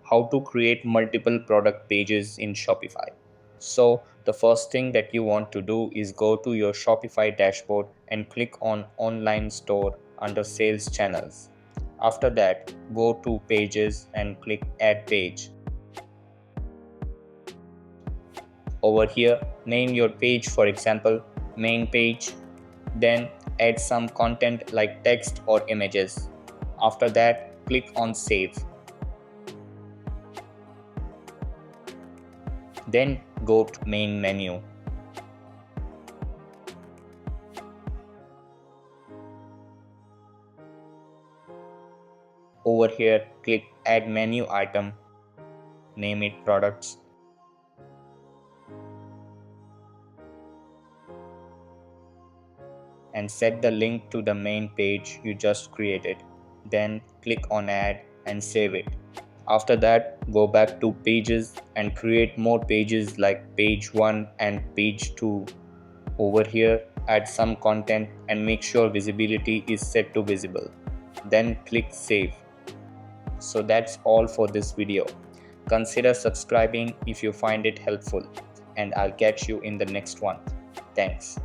how to create multiple product pages in Shopify. So the first thing that you want to do is go to your Shopify dashboard and click on online store under sales channels. After that, go to pages and click add page. Over here, name your page, for example, main page. Then add some content like text or images. After that, click on save. Then go to main menu. Over here, click add menu item, name it products, and set the link to the main page you just created. Then click on add and save it. After that, go back to pages and create more pages like page 1 and page 2. Over here, add some content and make sure visibility is set to visible. Then click save. So that's all for this video. Consider subscribing if you find it helpful, and I'll catch you in the next one. Thanks.